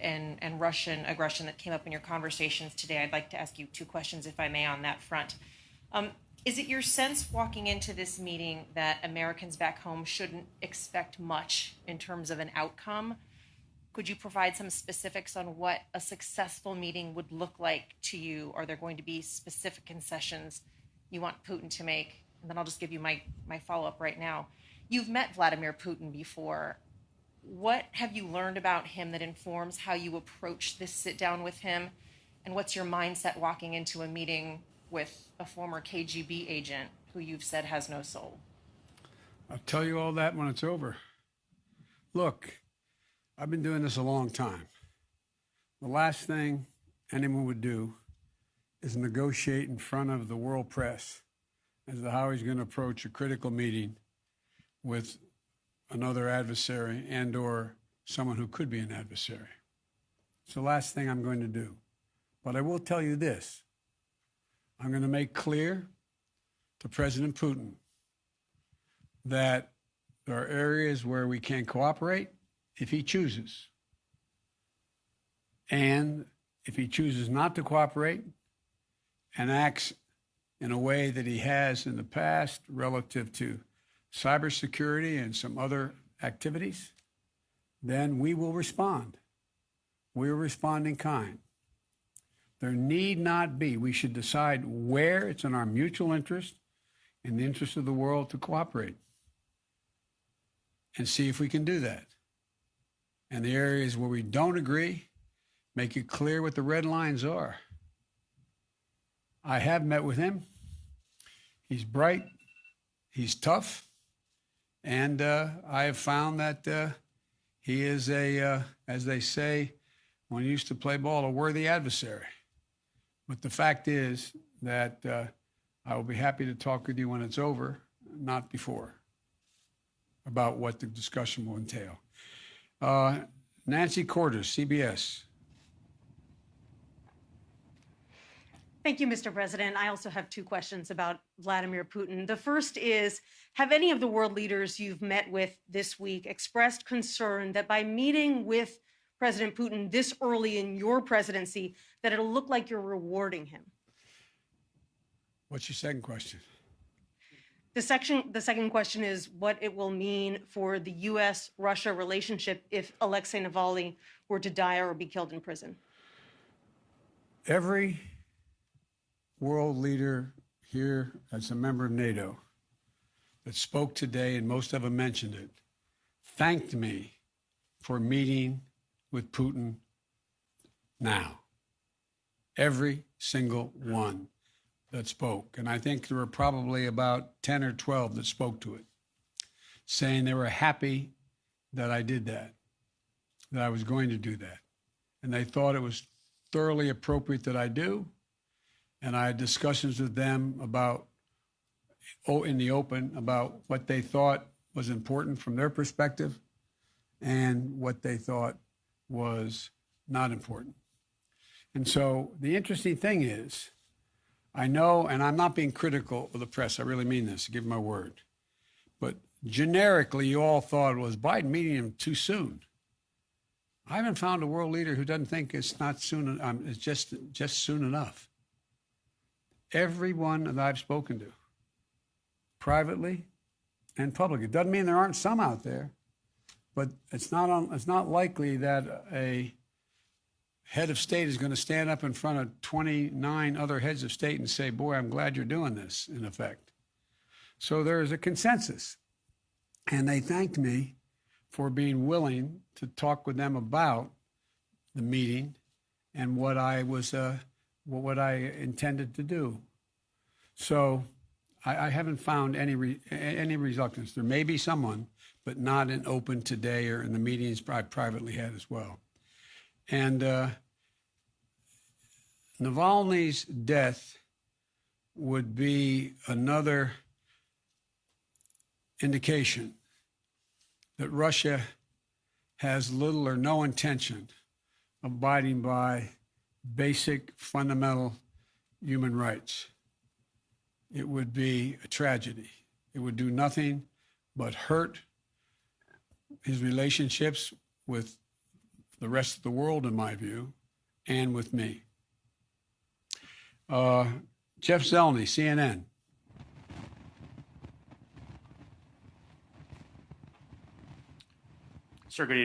and Russian aggression that came up in your conversations today. I'd like to ask you two questions, if I may, on that front. Is it your sense walking into this meeting that Americans back home shouldn't expect much in terms of an outcome? Could you provide some specifics on what a successful meeting would look like to you? Are there going to be specific concessions you want Putin to make? And then I'll just give you my follow-up right now. You've met Vladimir Putin before. What have you learned about him that informs how you approach this sit down with him? And what's your mindset walking into a meeting with a former KGB agent who you've said has no soul? I'll tell you all that when it's over. Look, I've been doing this a long time. The last thing anyone would do is negotiate in front of the world press as to how he's going to approach a critical meeting with another adversary and or someone who could be an adversary. It's the last thing I'm going to do. But I will tell you this. I'm going to make clear to President Putin that there are areas where we can cooperate if he chooses. And if he chooses not to cooperate and acts in a way that he has in the past relative to cybersecurity and some other activities, then we will respond. We will respond in kind. There need not be. We should decide where it's in our mutual interest, in the interest of the world, to cooperate and see if we can do that. And the areas where we don't agree, make it clear what the red lines are. I have met with him. He's bright. He's tough. And I have found that he is as they say when you used to play ball, a worthy adversary. But the fact is that I will be happy to talk with you when it's over, not before, about what the discussion will entail. Nancy Cordes, CBS. Thank you, Mr. President. I also have two questions about Vladimir Putin. The first is, have any of the world leaders you've met with this week expressed concern that by meeting with President Putin this early in your presidency, that it'll look like you're rewarding him? What's your second question? The second question is what it will mean for the U.S.-Russia relationship if Alexei Navalny were to die or be killed in prison. Every world leader here as a member of NATO that spoke today, and most of them mentioned it, thanked me for meeting with Putin now. Every single one that spoke. And I think there were probably about 10 or 12 that spoke to it, saying they were happy that I did that I was going to do that. And they thought it was thoroughly appropriate that I do. And I had discussions with them about, in the open, about what they thought was important from their perspective and what they thought was not important. And so the interesting thing is, I know, and I'm not being critical of the press, I really mean this, I give my word, but generically you all thought, was Biden meeting him too soon? I haven't found a world leader who doesn't think it's not soon, it's just soon enough. Everyone that I've spoken to, privately and publicly, it doesn't mean there aren't some out there, but it's not likely that a head of state is going to stand up in front of 29 other heads of state and say, boy, I'm glad you're doing this, in effect. So there is a consensus. And they thanked me for being willing to talk with them about the meeting and what I intended to do. So I haven't found any reluctance. There may be someone, but not in open today or in the meetings I privately had as well. And Navalny's death would be another indication that Russia has little or no intention of abiding by basic fundamental human rights. It would be a tragedy. It would do nothing but hurt his relationships with the rest of the world, in my view, and with me. Jeff Zelny, CNN. Sir, good evening.